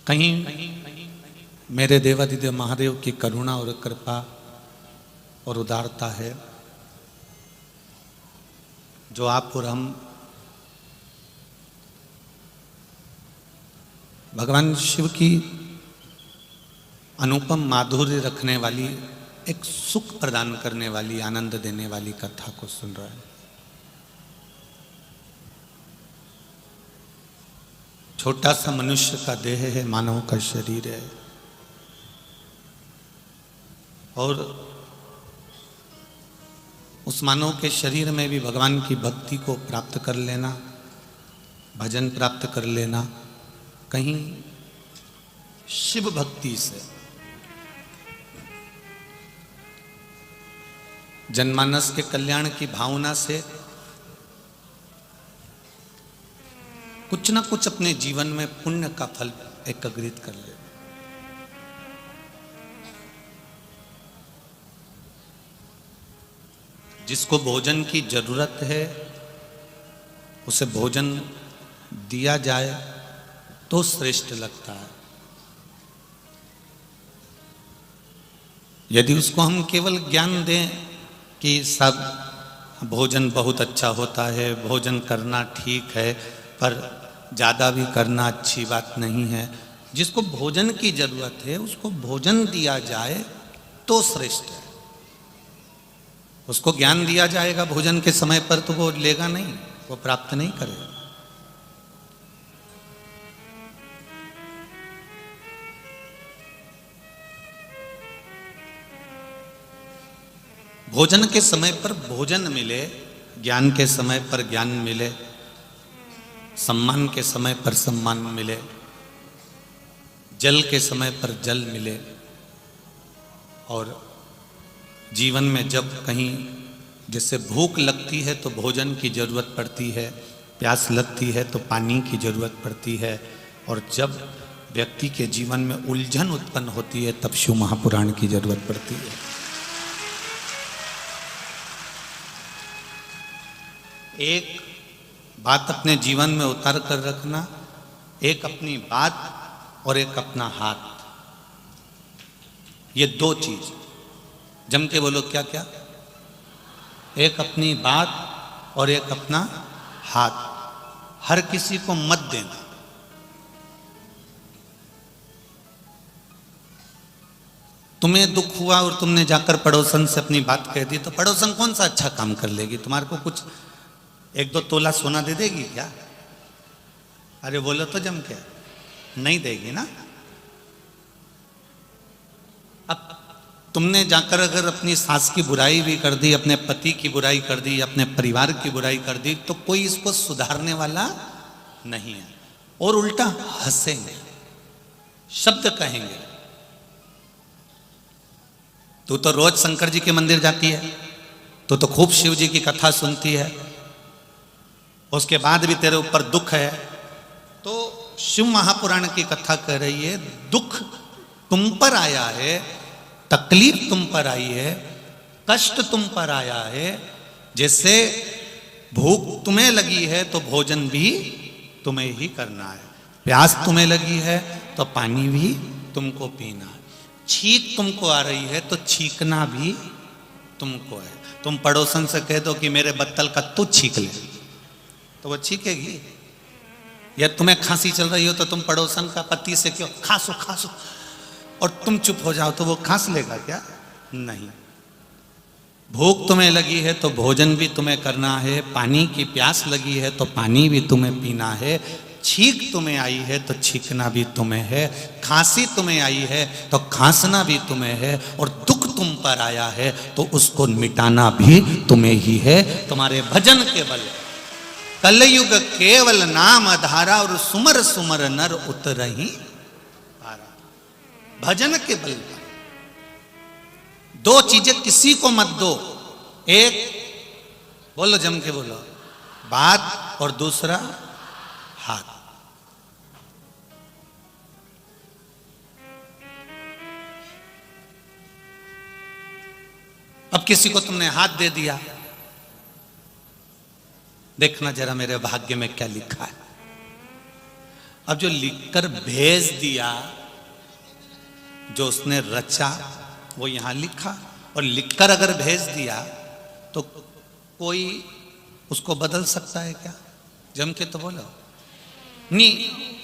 कहीं मेरे देवादिदेव महादेव की करुणा और कृपा और उदारता है जो आप और हम भगवान शिव की अनुपम माधुर्य रखने वाली, एक सुख प्रदान करने वाली, आनंद देने वाली कथा को सुन रहे हैं। छोटा सा मनुष्य का देह है, मानव का शरीर है, और उस मानव के शरीर में भी भगवान की भक्ति को प्राप्त कर लेना, भजन प्राप्त कर लेना, कहीं शिव भक्ति से, जनमानस के कल्याण की भावना से कुछ ना कुछ अपने जीवन में पुण्य का फल एकत्रित कर ले। जिसको भोजन की जरूरत है उसे भोजन दिया जाए तो श्रेष्ठ लगता है। यदि उसको हम केवल ज्ञान दें कि सब भोजन बहुत अच्छा होता है, भोजन करना ठीक है, पर ज़्यादा भी करना अच्छी बात नहीं है, जिसको भोजन की जरूरत है उसको भोजन दिया जाए तो श्रेष्ठ है। उसको ज्ञान दिया जाएगा भोजन के समय पर तो वो लेगा नहीं, वो प्राप्त नहीं करेगा। भोजन के समय पर भोजन मिले, ज्ञान के समय पर ज्ञान मिले, सम्मान के समय पर सम्मान मिले, जल के समय पर जल मिले, और जीवन में जब कहीं जैसे भूख लगती है तो भोजन की जरूरत पड़ती है, प्यास लगती है तो पानी की जरूरत पड़ती है, और जब व्यक्ति के जीवन में उलझन उत्पन्न होती है तब शिव महापुराण की जरूरत पड़ती है। एक बात अपने जीवन में उतार कर रखना, एक अपनी बात और एक अपना हाथ, ये दो चीज जम के बोलो, क्या क्या? एक अपनी बात और एक अपना हाथ। हर किसी को मत देना। तुम्हें दुख हुआ और तुमने जाकर पड़ोसन से अपनी बात कह दी तो पड़ोसन कौन सा अच्छा काम कर लेगी? तुम्हारे को कुछ 1-2 तोला सोना दे देगी क्या? अरे बोलो तो जम के, नहीं देगी ना। अब तुमने जाकर अगर अपनी सास की बुराई भी कर दी, अपने पति की बुराई कर दी, अपने परिवार की बुराई कर दी, तो कोई इसको सुधारने वाला नहीं है, और उल्टा हंसेंगे, शब्द कहेंगे। तू तो रोज शंकर जी के मंदिर जाती है, तू तो खूब शिव जी की कथा सुनती है, उसके बाद भी तेरे ऊपर दुख है। तो शिव महापुराण की कथा कह रही है, दुख तुम पर आया है, तकलीफ तुम पर आई है, कष्ट तुम पर आया है। जैसे भूख तुम्हें लगी है तो भोजन भी तुम्हें ही करना है, प्यास तुम्हें लगी है तो पानी भी तुमको पीना है, छींक तुमको आ रही है तो छींकना भी तुमको है। तुम पड़ोसन से कह दो कि मेरे बत्तल का तू छींक ले, तो वो छींकेगी। या तुम्हें खांसी चल रही हो तो तुम पड़ोसन का पति से क्यों खांसो खांसो, और तुम चुप हो जाओ तो वो खांस लेगा क्या? नहीं। भूख तुम्हें लगी है तो भोजन भी तुम्हें करना है, पानी की प्यास लगी है तो पानी भी तुम्हें पीना है, छींक तुम्हें आई है तो छींकना भी तुम्हें है, खांसी तुम्हें आई है तो खांसना भी तुम्हें है, और दुख तुम पर आया है तो उसको मिटाना भी तुम्हें ही है। तुम्हारे भजन के बल कलयुग केवल नाम धारा, और सुमर सुमर नर उतरहि पारा। भजन के बल पर दो चीजें किसी को मत दो, एक बोलो जम के बोलो, बात, और दूसरा हाथ। अब किसी को तुमने हाथ दे दिया, देखना जरा मेरे भाग्य में क्या लिखा है। अब जो लिखकर भेज दिया, जो उसने रचा वो यहां लिखा, और लिखकर अगर भेज दिया तो कोई उसको बदल सकता है क्या? जम के तो बोलो नहीं।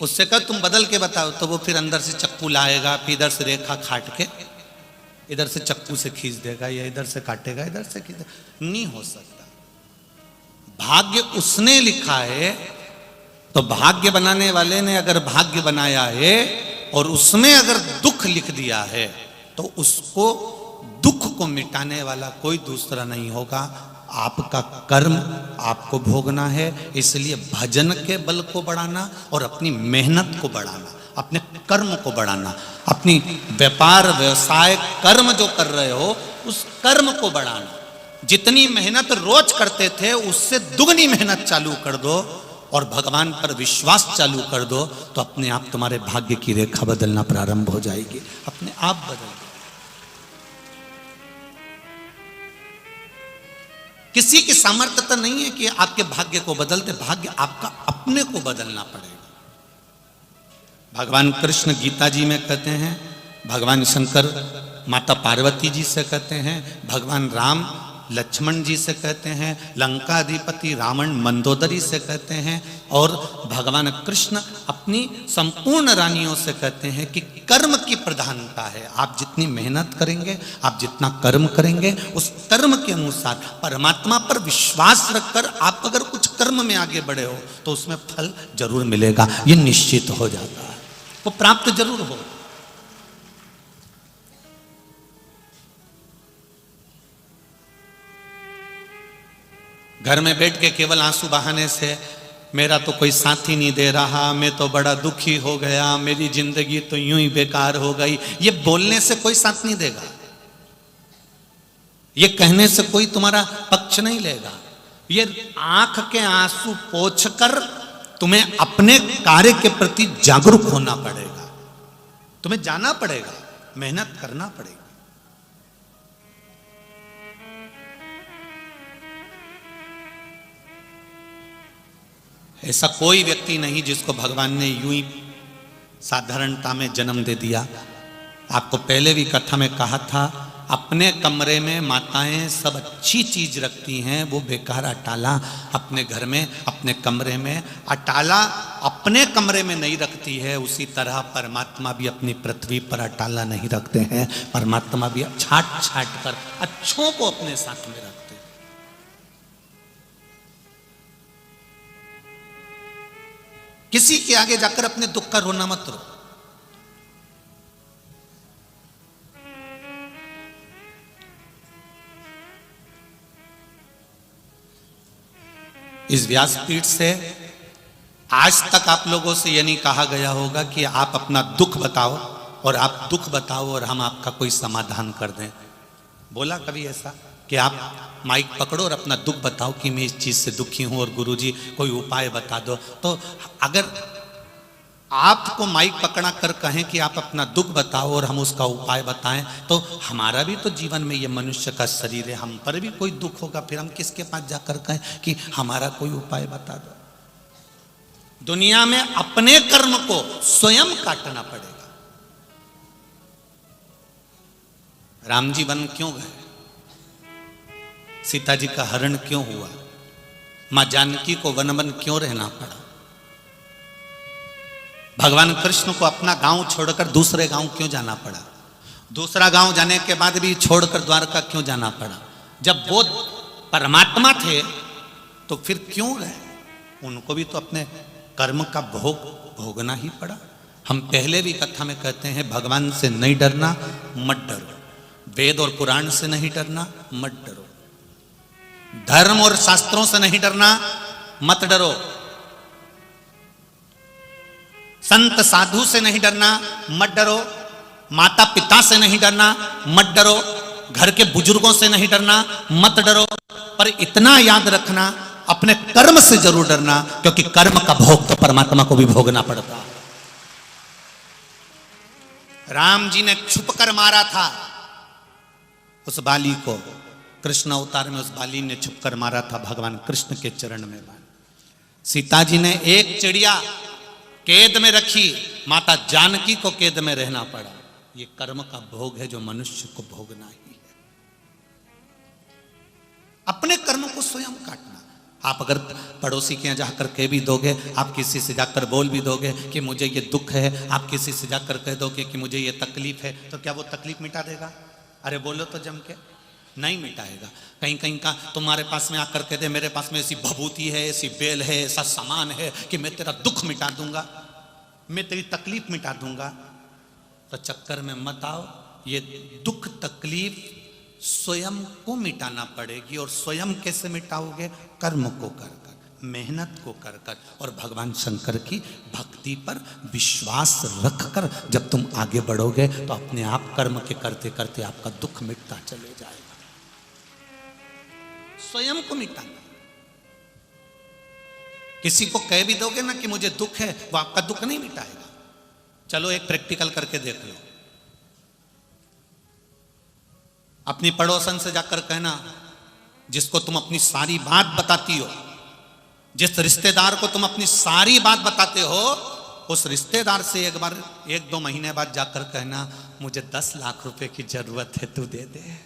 उससे कह तुम बदल के बताओ, तो वो फिर अंदर से चक्कू लाएगा, फिर इधर से रेखा काट के इधर से चक्कू से खींच देगा, या इधर से काटेगा इधर से खींच देगा। नहीं हो सकता। भाग्य उसने लिखा है, तो भाग्य बनाने वाले ने अगर भाग्य बनाया है और उसमें अगर दुख लिख दिया है, तो उसको दुख को मिटाने वाला कोई दूसरा नहीं होगा। आपका कर्म आपको भोगना है। इसलिए भजन के बल को बढ़ाना और अपनी मेहनत को बढ़ाना, अपने कर्म को बढ़ाना, अपनी व्यापार व्यवसाय कर्म जो कर रहे हो उस कर्म को बढ़ाना। जितनी मेहनत रोज करते थे उससे दुगनी मेहनत चालू कर दो और भगवान पर विश्वास चालू कर दो, तो अपने आप तुम्हारे भाग्य की रेखा बदलना प्रारंभ हो जाएगी, अपने आप बदल। किसी की सामर्थ्य तो नहीं है कि आपके भाग्य को बदलते, भाग्य आपका अपने को बदलना पड़ेगा। भगवान कृष्ण गीता जी में कहते हैं, भगवान शंकर माता पार्वती जी से कहते हैं, भगवान राम लक्ष्मण जी से कहते हैं, लंका अधिपति रावण मंदोदरी से कहते हैं, और भगवान कृष्ण अपनी संपूर्ण रानियों से कहते हैं कि कर्म की प्रधानता है। आप जितनी मेहनत करेंगे, आप जितना कर्म करेंगे, उस कर्म के अनुसार परमात्मा पर विश्वास रखकर आप अगर कुछ कर्म में आगे बढ़े हो तो उसमें फल जरूर मिलेगा, ये निश्चित हो जाता है, वो प्राप्त जरूर हो। घर में बैठ के केवल आंसू बहाने से मेरा तो कोई साथी नहीं दे रहा, मैं तो बड़ा दुखी हो गया, मेरी जिंदगी तो यूं ही बेकार हो गई, ये बोलने से कोई साथ नहीं देगा, ये कहने से कोई तुम्हारा पक्ष नहीं लेगा। ये आंख के आंसू पोंछकर तुम्हें अपने कार्य के प्रति जागरूक होना पड़ेगा, तुम्हें जाना पड़ेगा, मेहनत करना पड़ेगा। ऐसा कोई व्यक्ति नहीं जिसको भगवान ने यूं ही साधारणता में जन्म दे दिया। आपको पहले भी कथा में कहा था, अपने कमरे में माताएं सब अच्छी चीज रखती हैं, वो बेकार अटाला अपने घर में, अपने कमरे में, अटाला अपने कमरे में नहीं रखती है। उसी तरह परमात्मा भी अपनी पृथ्वी पर अटाला नहीं रखते हैं, परमात्मा भी छाट छाट कर अच्छों को अपने साथ में रखते हैं। किसी के आगे जाकर अपने दुख का रोना मत रो। इस व्यासपीठ से आज तक आप लोगों से यह नहीं कहा गया होगा कि आप अपना दुख बताओ और आप दुख बताओ और हम आपका कोई समाधान कर दें। बोला कभी ऐसा कि आप माइक पकड़ो और अपना दुख बताओ कि मैं इस चीज से दुखी हूं और गुरुजी कोई उपाय बता दो? तो अगर आपको माइक पकड़ा कर कहें कि आप अपना दुख बताओ और हम उसका उपाय बताएं, तो हमारा भी तो जीवन में ये मनुष्य का शरीर है, हम पर भी कोई दुख होगा, फिर हम किसके पास जाकर कहें कि हमारा कोई उपाय बता दो? दुनिया में अपने कर्म को स्वयं काटना पड़ेगा। राम जी वन क्यों गए? सीता जी का हरण क्यों हुआ? मां जानकी को वन वन क्यों रहना पड़ा? भगवान कृष्ण को अपना गांव छोड़कर दूसरे गांव क्यों जाना पड़ा? दूसरा गांव जाने के बाद भी छोड़कर द्वारका क्यों जाना पड़ा? जब वो परमात्मा थे तो फिर क्यों गए? उनको भी तो अपने कर्म का भोगना ही पड़ा। हम पहले भी कथा में कहते हैं, भगवान से नहीं डरना, मत डरो। वेद और पुराण से नहीं डरना, मत डरो। धर्म और शास्त्रों से नहीं डरना, मत डरो। संत साधु से नहीं डरना, मत डरो। माता पिता से नहीं डरना, मत डरो। घर के बुजुर्गों से नहीं डरना, मत डरो। पर इतना याद रखना, अपने कर्म से जरूर डरना, क्योंकि कर्म का भोग तो परमात्मा को भी भोगना पड़ता। राम जी ने छुप कर मारा था उस बाली को, कृष्ण अवतार में उस बाली ने छुप कर मारा था भगवान कृष्ण के चरण में। सीता जी ने एक चिड़िया कैद में रखी, माता जानकी को कैद में रहना पड़ा। ये कर्म का भोग है जो मनुष्य को भोगना ही है। अपने कर्म को स्वयं काटना। आप अगर पड़ोसी के यहाँ जाकर कह भी दोगे, आप किसी से जाकर बोल भी दोगे कि मुझे ये दुख है, आप किसी से जाकर कह दोगे कि मुझे ये तकलीफ है, तो क्या वो तकलीफ मिटा देगा? अरे बोलो तो जम के, नहीं मिटाएगा। कहीं कहीं का तुम्हारे पास में आकर कह दे मेरे पास में ऐसी भभूति है, ऐसी बेल है, ऐसा सामान है कि मैं तेरा दुख मिटा दूंगा, मैं तेरी तकलीफ मिटा दूंगा, तो चक्कर में मत आओ। ये दुख तकलीफ स्वयं को मिटाना पड़ेगी। और स्वयं कैसे मिटाओगे? कर्म को कर कर, मेहनत को कर कर, और भगवान शंकर की भक्ति पर विश्वास रख कर जब तुम आगे बढ़ोगे तो अपने आप कर्म के करते करते आपका दुख मिटता चले जाएगा। स्वयं को मिटाना। किसी को कह भी दोगे ना कि मुझे दुख है, वो आपका दुख नहीं मिटाएगा। चलो एक प्रैक्टिकल करके देख लो। अपनी पड़ोसन से जाकर कहना, जिसको तुम अपनी सारी बात बताती हो, जिस रिश्तेदार को तुम अपनी सारी बात बताते हो, उस रिश्तेदार से एक बार 1-2 महीने बाद जाकर कहना मुझे 10 लाख रुपए की जरूरत है, तू दे दे।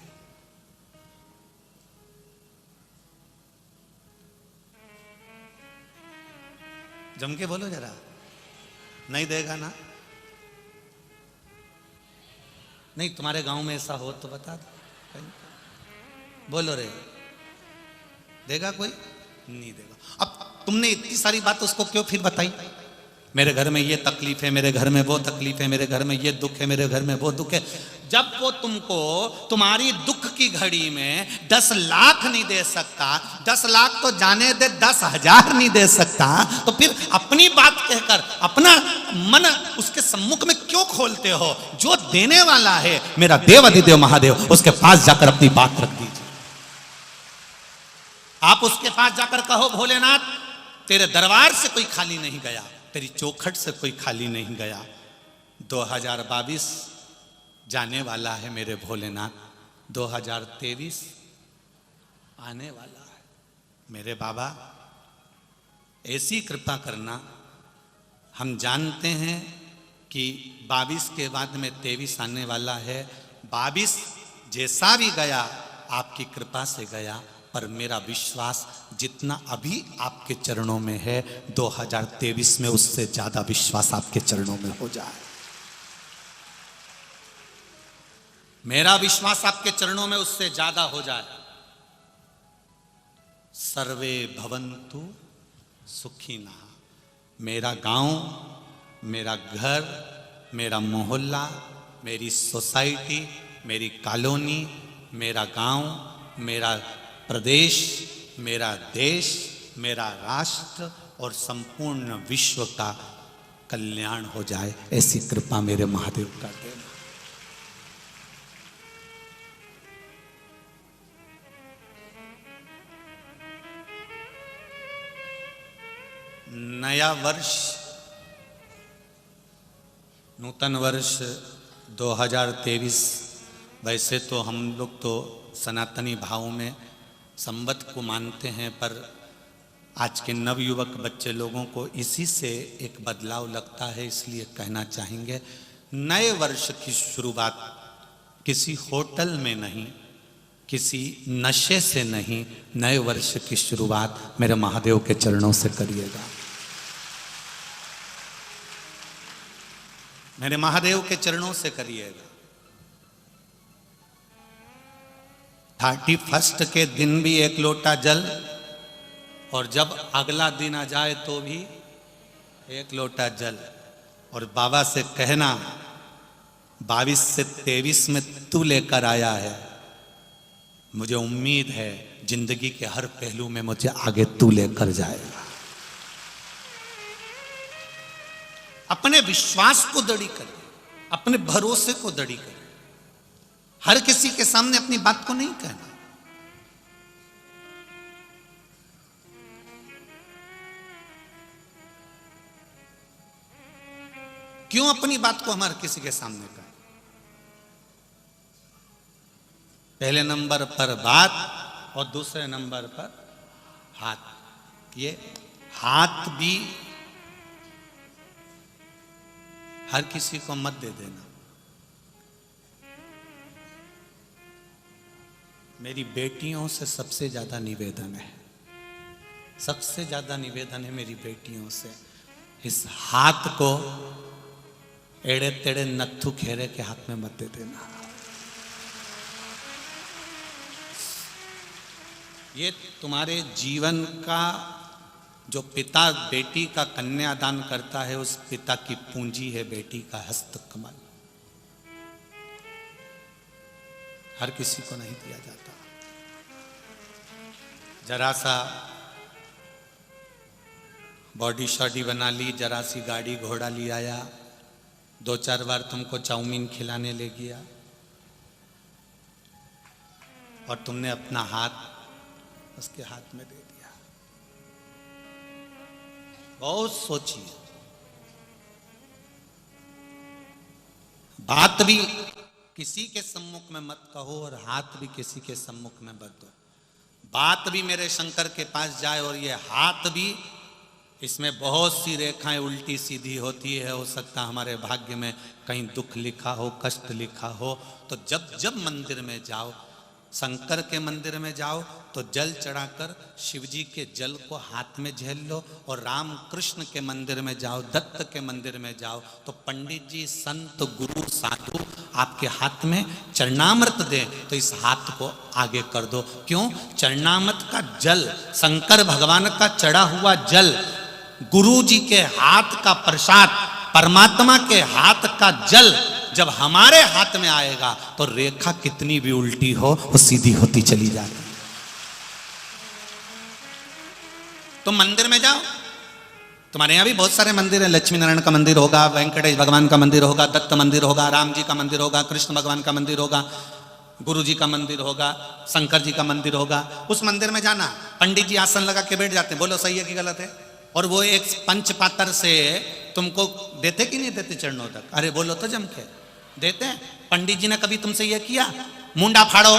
जम के बोलो जरा। नहीं देगा ना? नहीं, तुम्हारे गांव में ऐसा हो तो बता दो। बोलो रे, देगा कोई? नहीं देगा। अब तुमने इतनी सारी बात उसको क्यों फिर बताई? मेरे घर में ये तकलीफ है, मेरे घर में वो तकलीफ है, मेरे घर में ये दुख है, मेरे घर में वो दुख है। जब वो तुमको तुम्हारी दुख की घड़ी में 10 लाख नहीं दे सकता, 10 लाख तो जाने दे 10,000 नहीं दे सकता, तो फिर अपनी बात कहकर अपना मन उसके सम्मुख में क्यों खोलते हो? जो देने वाला है मेरा देव अधिदेव महादेव, उसके पास जाकर अपनी बात रख दीजिए। आप उसके पास जाकर कहो भोलेनाथ तेरे दरबार से कोई खाली नहीं गया, तेरी चौखट से कोई खाली नहीं गया। 2022 जाने वाला है मेरे भोलेनाथ, 2023 आने वाला है। मेरे बाबा ऐसी कृपा करना। हम जानते हैं कि 22 के बाद में 23 आने वाला है। 22 जैसा भी गया आपकी कृपा से गया, पर मेरा विश्वास जितना अभी आपके चरणों में है, 2023 में उससे ज्यादा विश्वास आपके चरणों में हो जाए। मेरा विश्वास आपके चरणों में उससे ज्यादा हो जाए। सर्वे भवन्तु सुखिनः। मेरा गांव, मेरा घर, मेरा मोहल्ला, मेरी सोसाइटी, मेरी कॉलोनी, मेरा गांव, मेरा प्रदेश, मेरा देश, मेरा राष्ट्र और संपूर्ण विश्व का कल्याण हो जाए, ऐसी कृपा मेरे महादेव कर देना। नया वर्ष, नूतन वर्ष 2023, वैसे तो हम लोग तो सनातनी भाव में संवत को मानते हैं, पर आज के नवयुवक बच्चे लोगों को इसी से एक बदलाव लगता है, इसलिए कहना चाहेंगे नए वर्ष की शुरुआत किसी होटल में नहीं, किसी नशे से नहीं, नए वर्ष की शुरुआत मेरे महादेव के चरणों से करिएगा। मेरे महादेव के चरणों से करिएगा। 31 के दिन भी 1 लोटा जल, और जब अगला दिन आ जाए तो भी 1 लोटा जल। और बाबा से कहना 22 से 23 में तू लेकर आया है, मुझे उम्मीद है जिंदगी के हर पहलू में मुझे आगे तू लेकर जाएगा। अपने विश्वास को दृढ़ करें, अपने भरोसे को दृढ़ करें। हर किसी के सामने अपनी बात को नहीं कहना। क्यों अपनी बात को हमारे किसी के सामने कहें? पहले नंबर पर बात और दूसरे नंबर पर हाथ। ये हाथ भी हर किसी को मत दे देना। मेरी बेटियों से सबसे ज्यादा निवेदन है, सबसे ज्यादा निवेदन है मेरी बेटियों से, इस हाथ को एड़े तेड़े नत्थु खेरे के हाथ में मत दे देना। ये तुम्हारे जीवन का जो पिता बेटी का कन्यादान करता है, उस पिता की पूंजी है बेटी का हस्त कमल। हर किसी को नहीं दिया जाता। जरा सा बॉडी शॉडी बना ली, जरा सी गाड़ी घोड़ा ले आया, 2-4 बार तुमको चाउमीन खिलाने ले गया और तुमने अपना हाथ उसके हाथ में दे दिया। बहुत सोचिए, बात भी किसी के सम्मुख में मत कहो और हाथ भी किसी के सम्मुख में मत दो। बात भी मेरे शंकर के पास जाए और ये हाथ भी, इसमें बहुत सी रेखाएं उल्टी सीधी होती है। हो सकता हमारे भाग्य में कहीं दुख लिखा हो, कष्ट लिखा हो। तो जब जब मंदिर में जाओ, शंकर के मंदिर में जाओ तो जल चढ़ाकर शिव जी के जल को हाथ में झेल लो, और राम कृष्ण के मंदिर में जाओ, दत्त के मंदिर में जाओ तो पंडित जी, संत, गुरु, साधु आपके हाथ में चरणामृत दे तो इस हाथ को आगे कर दो। क्यों? चरणामृत का जल, शंकर भगवान का चढ़ा हुआ जल, गुरु जी के हाथ का प्रसाद, परमात्मा के हाथ का जल जब हमारे हाथ में आएगा तो रेखा कितनी भी उल्टी हो वो सीधी होती चली जाती। तुम मंदिर में जाओ, तुम्हारे यहां भी बहुत सारे मंदिर हैं। लक्ष्मी नारायण का मंदिर होगा, वेंकटेश भगवान का मंदिर होगा, दत्त मंदिर होगा, राम जी का मंदिर होगा, कृष्ण भगवान का मंदिर होगा, गुरु जी का मंदिर होगा, शंकर जी का मंदिर होगा। उस मंदिर में जाना, पंडित जी आसन लगा के बैठ जाते हैं, बोलो सही है कि गलत है? और वो एक पंचपात्र से तुमको देते कि नहीं देते चरणों तक? अरे बोलो तो जम के देते हैं। पंडित जी ने कभी तुमसे यह किया मुंडा फाड़ो,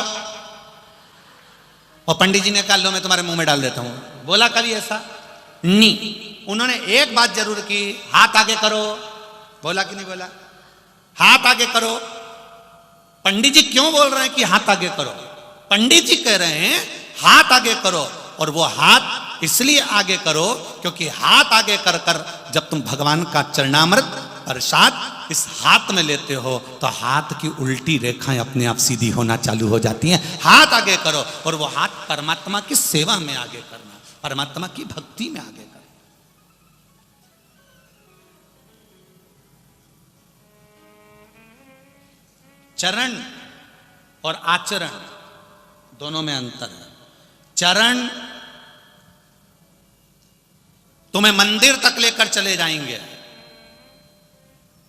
और पंडित जी ने कहा लो मैं तुम्हारे मुंह में डाल देता हूं? बोला कभी ऐसा? नहीं। उन्होंने एक बात जरूर की, हाथ आगे करो। बोला कि नहीं बोला? हाथ आगे करो। पंडित जी क्यों बोल रहे हैं कि हाथ आगे करो? पंडित जी कह रहे हैं हाथ आगे करो, और वो हाथ इसलिए आगे करो क्योंकि हाथ आगे कर कर जब तुम भगवान का चरणामृत प्रसाद इस हाथ में लेते हो तो हाथ की उल्टी रेखाएं अपने आप सीधी होना चालू हो जाती हैं। हाथ आगे करो, और वो हाथ परमात्मा की सेवा में आगे करना, परमात्मा की भक्ति में आगे करना। चरण और आचरण दोनों में अंतर है। चरण तुम्हें मंदिर तक लेकर चले जाएंगे,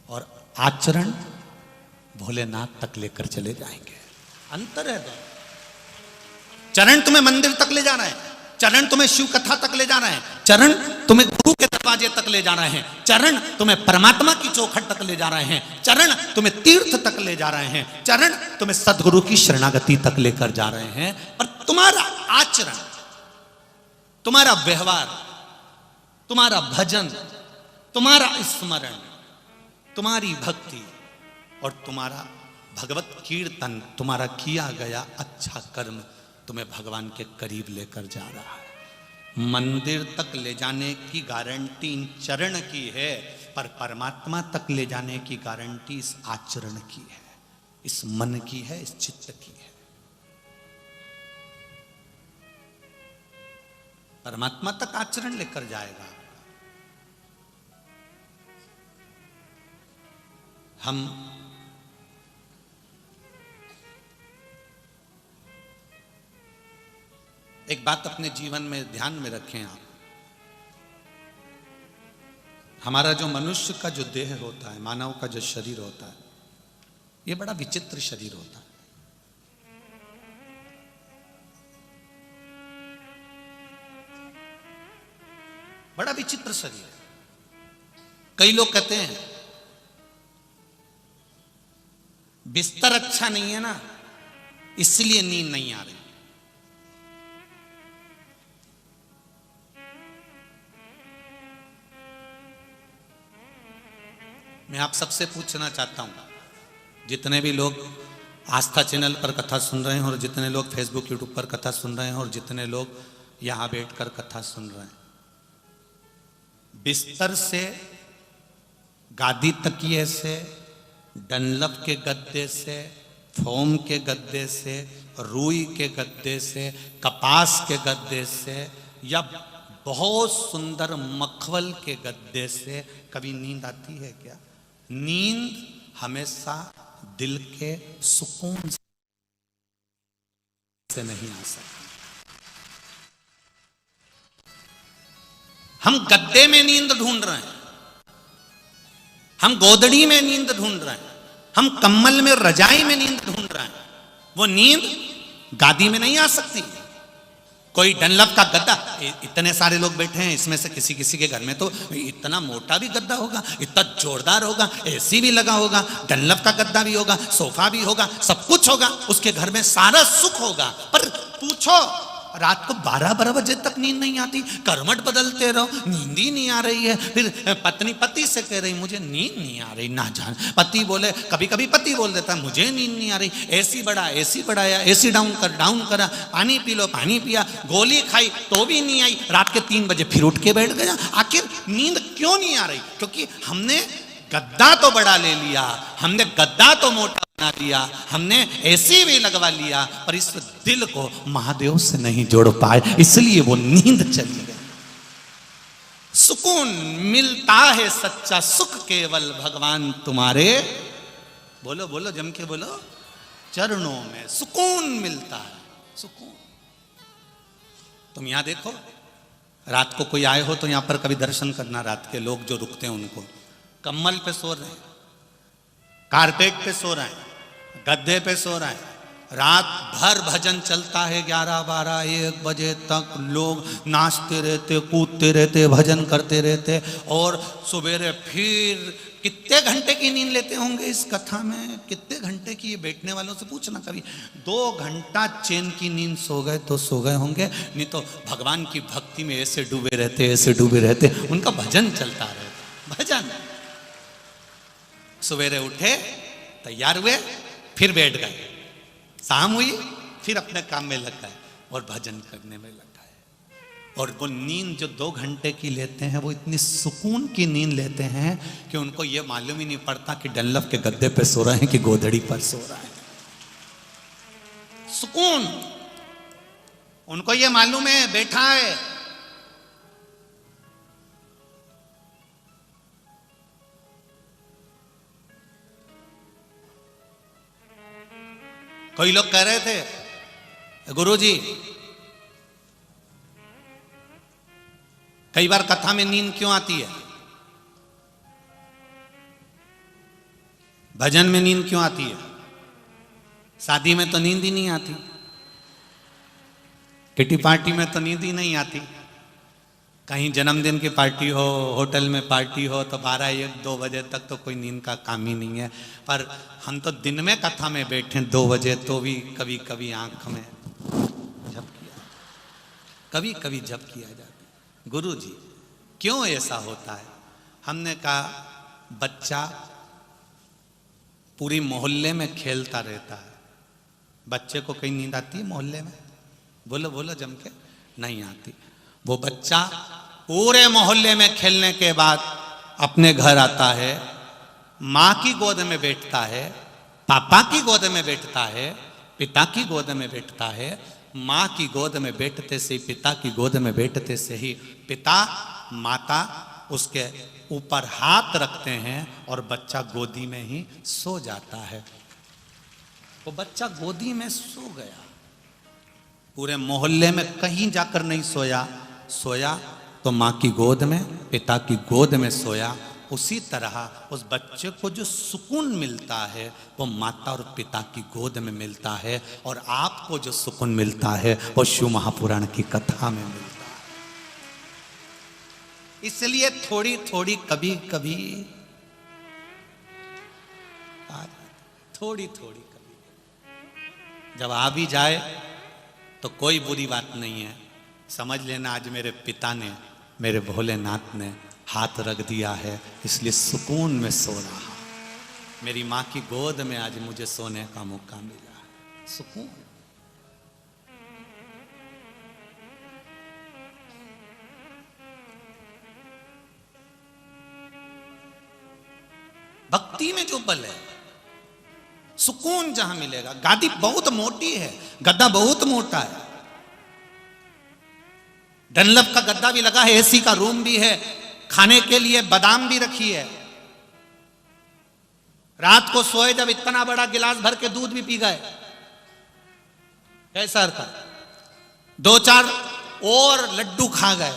और आचरण भोलेनाथ तक लेकर चले जाएंगे। अंतर है दोनों। चरण तुम्हें मंदिर तक ले जाना है, चरण तुम्हें शिव कथा तक ले जाना है, चरण तुम्हें गुरु के दरवाजे तक ले जाना है, चरण तुम्हें परमात्मा की चौखट तक ले जा रहे हैं, चरण तुम्हें तीर्थ तक ले जा रहे हैं, चरण तुम्हें सदगुरु की शरणागति तक लेकर जा रहे हैं। पर तुम्हारा आचरण, तुम्हारा व्यवहार, तुम्हारा भजन, तुम्हारा स्मरण, तुम्हारी भक्ति और तुम्हारा भगवत कीर्तन, तुम्हारा किया गया अच्छा कर्म तुम्हें भगवान के करीब लेकर जा रहा है। मंदिर तक ले जाने की गारंटी इन चरण की है, पर परमात्मा तक ले जाने की गारंटी इस आचरण की है, इस मन की है, इस चित्त की है। परमात्मा तक आचरण लेकर जाएगा। हम एक बात अपने जीवन में ध्यान में रखें आप, हमारा जो मनुष्य का जो देह होता है, मानव का जो शरीर होता है, ये बड़ा विचित्र शरीर होता है। बड़ा विचित्र शरीर है। कई लोग कहते हैं बिस्तर अच्छा नहीं है ना, इसलिए नींद नहीं आ रही। मैं आप सबसे पूछना चाहता हूं, जितने भी लोग आस्था चैनल पर कथा सुन रहे हैं और जितने लोग फेसबुक यूट्यूब पर कथा सुन रहे हैं और जितने लोग यहां बैठकर कथा सुन रहे हैं, बिस्तर से, गादी तकिए से, डनलप के गद्दे से, फोम के गद्दे से, रुई के गद्दे से, कपास के गद्दे से या बहुत सुंदर मखमल के गद्दे से कभी नींद आती है क्या? नींद हमेशा दिल के सुकून से नहीं आ सकती। हम गद्दे में नींद ढूंढ रहे हैं, हम गोदड़ी में नींद ढूंढ रहे हैं, हम कम्बल में, रजाई में नींद ढूंढ रहे हैं। वो नींद गादी में नहीं आ सकती। कोई डनलप का गद्दा, इतने सारे लोग बैठे हैं, इसमें से किसी किसी के घर में तो इतना मोटा भी गद्दा होगा, इतना जोरदार होगा, एसी भी लगा होगा, डनलप का गद्दा भी होगा, सोफा भी होगा, सब कुछ होगा, उसके घर में सारा सुख होगा। पर पूछो, रात को 12-12 बजे तक नींद नहीं आती, करवट बदलते रहो, नींद ही नहीं आ रही है। फिर पत्नी पति से कह रही मुझे नींद नहीं आ रही, ना जान। पति बोले, कभी कभी पति बोल देता मुझे नींद नहीं आ रही, एसी बढ़ाया, एसी डाउन करा, पानी पी लो, पानी पिया, गोली खाई तो भी नहीं आई, रात के 3 बजे फिर उठ के बैठ गया। आखिर नींद क्यों नहीं आ रही? क्योंकि हमने गद्दा तो बड़ा ले लिया, हमने गद्दा तो मोटा बना लिया, हमने एसी भी लगवा लिया, पर इस दिल को महादेव से नहीं जोड़ पाए, इसलिए वो नींद चली गई। सुकून मिलता है सच्चा सुख केवल भगवान तुम्हारे, बोलो बोलो जम के बोलो, चरणों में सुकून मिलता है, सुकून। तुम यहां देखो, रात को कोई आए हो तो यहां पर कभी दर्शन करना, रात के लोग जो रुकते हैं उनको, कम्बल पे सो रहे हैं, कारपेट पे सो रहे हैं, गद्दे पे सो रहे हैं, रात भर भजन चलता है, 11-12-1 बजे तक लोग नाचते रहते, कूदते रहते, भजन करते रहते, और सवेरे फिर कितने घंटे की नींद लेते होंगे इस कथा में? कितने घंटे की? ये बैठने वालों से पूछना कभी। 2 घंटा चैन की नींद सो गए तो सो गए होंगे, नहीं तो भगवान की भक्ति में ऐसे डूबे रहते, उनका भजन चलता रहता, भजन। सवेरे उठे, तैयार हुए, फिर बैठ गए, शाम हुई, फिर अपने काम में लग गए और भजन करने में लग गए। और वो नींद जो 2 घंटे की लेते हैं, वो इतनी सुकून की नींद लेते हैं कि उनको ये मालूम ही नहीं पड़ता कि डनलप के गद्दे पे सो रहे हैं कि गोदड़ी पर सो रहे हैं। सुकून, उनको ये मालूम है बैठा है। कोई लोग कह रहे थे, गुरुजी कई बार कथा में नींद क्यों आती है, भजन में नींद क्यों आती है, शादी में तो नींद ही नहीं आती, किटी पार्टी में तो नींद ही नहीं आती, कहीं जन्मदिन की पार्टी हो, होटल में पार्टी हो तो 12-1-2 बजे तक तो कोई नींद का काम ही नहीं है। पर हम तो दिन में कथा में बैठे 2 बजे तो भी कभी कभी आंख में झपकी, कभी कभी झपकी आ जाती। गुरु जी क्यों ऐसा होता है? हमने कहा, बच्चा पूरी मोहल्ले में खेलता रहता है, बच्चे को कहीं नींद आती है मोहल्ले में? बोलो बोलो जम के, नहीं आती। वो बच्चा पूरे मोहल्ले में खेलने के बाद अपने घर आता है, माँ की गोद में बैठता है, पापा की गोद में बैठता है, पिता की गोद में बैठता है। माँ की गोद में बैठते से ही, पिता की गोद में बैठते से ही पिता माता उसके ऊपर हाथ रखते हैं और बच्चा गोदी में ही सो जाता है। वो बच्चा गोदी में सो गया, पूरे मोहल्ले में कहीं जाकर नहीं सोया तो माँ की गोद में, पिता की गोद में सोया। उसी तरह उस बच्चे को जो सुकून मिलता है वो माता और पिता की गोद में मिलता है, और आपको जो सुकून मिलता है वो शिव महापुराण की कथा में मिलता है। इसलिए थोड़ी थोड़ी कभी कभी जब आ भी जाए तो कोई बुरी बात नहीं है, समझ लेना आज मेरे पिता ने, मेरे भोलेनाथ ने हाथ रख दिया है, इसलिए सुकून में सो रहा। मेरी माँ की गोद में आज मुझे सोने का मौका मिला, सुकून। भक्ति में जो बल है, सुकून जहां मिलेगा। गादी बहुत मोटी है, गद्दा बहुत मोटा है, डनलप का गद्दा भी लगा है, एसी का रूम भी है, खाने के लिए बादाम भी रखी है। रात को सोए जब इतना बड़ा गिलास भर के दूध भी पी गए, कैसा था? 2-4 और लड्डू खा गए,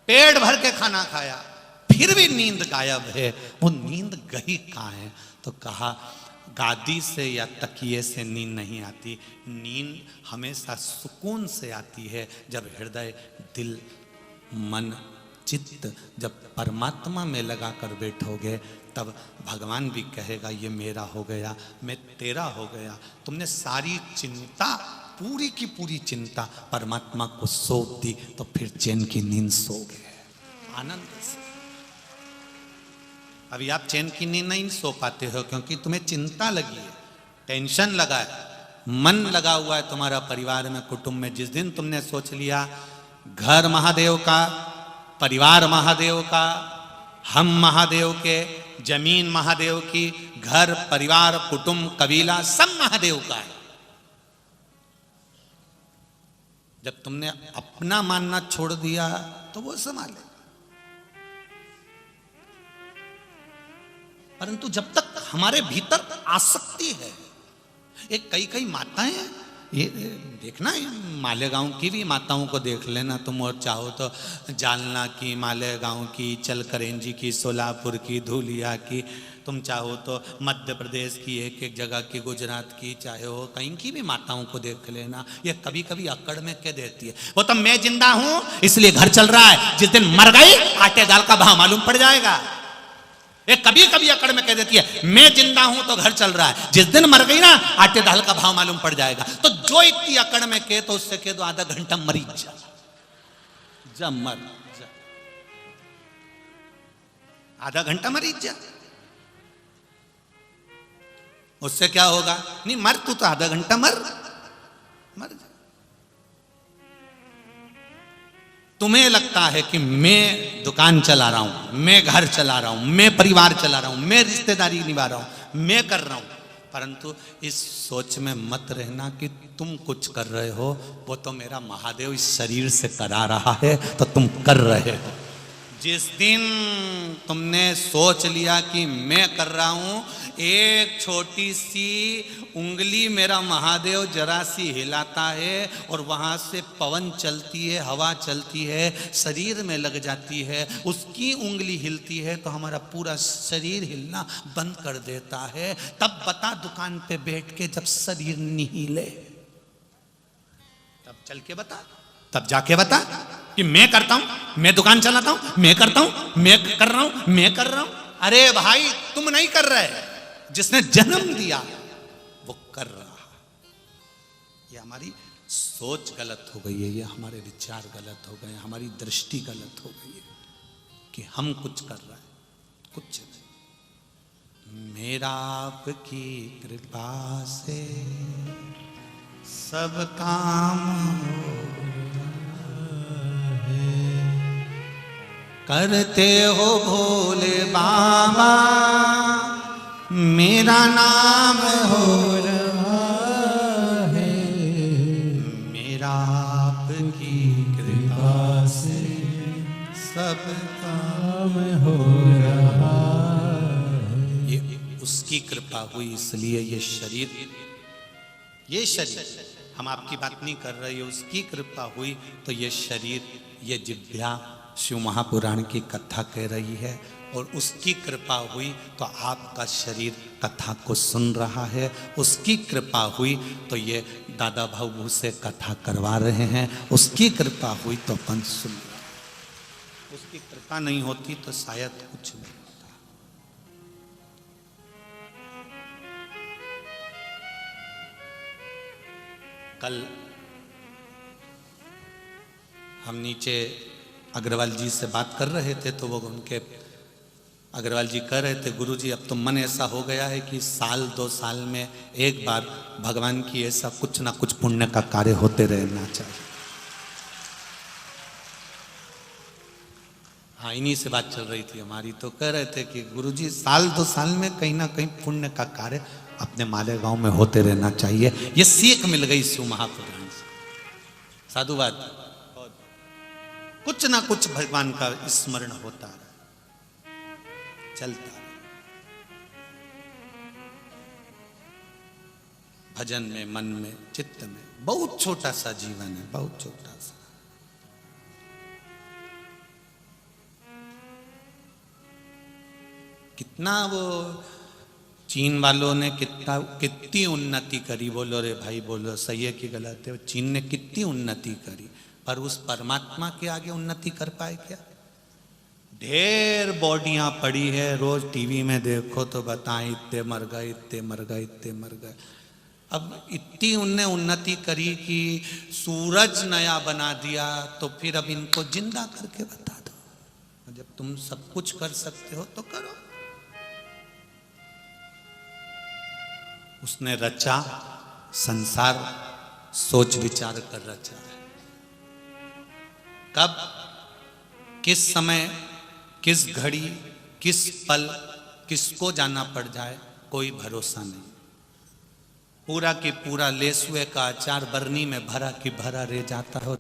पेट भर के खाना खाया, फिर भी नींद गायब है। वो नींद गई कहां है? तो कहा गादी से या तकिए से नींद नहीं आती, नींद हमेशा सुकून से आती है जब हृदय, दिल, मन, चित्त जब परमात्मा में लगा कर बैठोगे, तब भगवान भी कहेगा ये मेरा हो गया, मैं तेरा हो गया। तुमने सारी चिंता, पूरी की पूरी चिंता परमात्मा को सौंप दी, तो फिर चैन की नींद सो गए आनंद से। अभी आप चैन की नींद नहीं सो पाते हो क्योंकि तुम्हें चिंता लगी है, टेंशन लगा है, मन लगा हुआ है तुम्हारा परिवार में, कुटुंब में। जिस दिन तुमने सोच लिया घर महादेव का, परिवार महादेव का, हम महादेव के, जमीन महादेव की, घर, परिवार, कुटुंब, कबीला सब महादेव का है, जब तुमने अपना मानना छोड़ दिया तो वो संभाले। परंतु जब तक हमारे भीतर आसक्ति है, एक कई माताएं, ये देखना, मालेगांव की भी माताओं को देख लेना तुम, और चाहो तो जालना की, मालेगांव की, चलकरेंजी की, सोलापुर की, धुलिया की, तुम चाहो तो मध्य प्रदेश की, एक जगह की, गुजरात की, चाहे हो कहीं की भी माताओं को देख लेना। ये कभी कभी अकड़ में कह देती है, वो तो मैं जिंदा हूं इसलिए घर चल रहा है, जिस दिन मर गई आटे दाल का भाव मालूम पड़ जाएगा। ये कभी कभी अकड़ में कह देती है, मैं जिंदा हूं तो घर चल रहा है, जिस दिन मर गई ना आटे दाल का भाव मालूम पड़ जाएगा। तो जो इतनी अकड़ में कहे तो उससे कह दो आधा घंटा मरी जा, मर जा, आधा घंटा मरी जा, उससे क्या होगा? नहीं मर तू तो आधा घंटा मर जा। तुम्हें लगता है कि मैं दुकान चला रहा हूं, मैं घर चला रहा हूं, मैं परिवार चला रहा हूं, मैं रिश्तेदारी निभा रहा हूं, मैं कर रहा हूं, परंतु इस सोच में मत रहना कि तुम कुछ कर रहे हो, वो तो मेरा महादेव इस शरीर से करा रहा है, तो तुम कर रहे हो। जिस दिन तुमने सोच लिया कि मैं कर रहा हूं, एक छोटी सी उंगली मेरा महादेव जरा सी हिलाता है और वहां से पवन चलती है, हवा चलती है, शरीर में लग जाती है, उसकी उंगली हिलती है तो हमारा पूरा शरीर हिलना बंद कर देता है। तब बता दुकान पे बैठ के जब शरीर नहीं हिले, तब चल के बता, तब जाके बता कि मैं करता हूं, मैं दुकान चलाता हूं, मैं करता हूं, मैं कर रहा हूं, मैं कर रहा हूं। अरे भाई तुम नहीं कर रहे, जिसने जन्म दिया वो कर रहा। ये हमारी सोच गलत हो गई है, ये हमारे विचार गलत हो गए, हमारी दृष्टि गलत हो गई है कि हम कुछ कर रहे हैं, कुछ नहीं। मेरा आपकी कृपा से सब काम करते हो भोले बाबा, मेरा नाम हो रहा है, मेरा आपकी कृपा से सब काम हो रहा है। ये उसकी कृपा हुई, इसलिए ये शरीर हम आपकी बात नहीं कर रहे, उसकी कृपा हुई तो ये शरीर, ये जिह्वा शिव महापुराण की कथा कह रही है, और उसकी कृपा हुई तो आपका शरीर कथा को सुन रहा है, उसकी कृपा हुई तो ये दादा भाऊ से कथा करवा रहे हैं, उसकी कृपा हुई तो अपन सुन रहे हैं। उसकी कृपा नहीं होती तो शायद कुछ नहीं होता। कल हम नीचे अग्रवाल जी से बात कर रहे थे तो वो उनके अग्रवाल जी कह रहे थे, गुरुजी अब तो मन ऐसा हो गया है कि साल 2 साल में एक बार भगवान की ऐसा कुछ ना कुछ पुण्य का कार्य होते रहना चाहिए। हाँ, इन्हीं से बात चल रही थी हमारी, तो कह रहे थे कि गुरुजी साल 2 साल में कहीं ना कहीं पुण्य का कार्य अपने मालेगांव में होते रहना चाहिए। ये सीख मिल गई शिव महापुराण से। साधुवाद, कुछ ना कुछ भगवान का स्मरण होता रहे, चलता रहे, भजन में, मन में, चित्त में। बहुत छोटा सा जीवन है, बहुत छोटा सा। कितना वो चीन वालों ने कितनी उन्नति करी, बोलो रे भाई बोलो, सही है कि गलत है? चीन ने कितनी उन्नति करी, पर उस परमात्मा के आगे उन्नति कर पाए क्या? ढेर बॉडियां पड़ी है, रोज टीवी में देखो तो बताएं इतने मर गए, इतने मर गए, इतने मर गए। अब इतनी उनने उन्नति करी कि सूरज नया बना दिया, तो फिर अब इनको जिंदा करके बता दो। जब तुम सब कुछ कर सकते हो तो करो। उसने रचा संसार, सोच विचार कर रचा है। कब, किस समय, किस घड़ी, किस पल किसको जाना पड़ जाए, कोई भरोसा नहीं। पूरा की पूरा लेसुए का अचार बरनी में भरा की भरा रह जाता हो।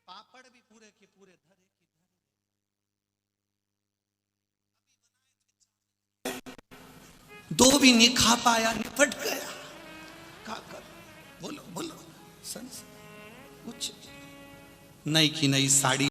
पापड़ भी पूरे के पूरे धरे की धरे। दो भी नहीं खा पाया, निपट गया। क्या कर, बोलो बोलो, कुछ नई की नई साड़ी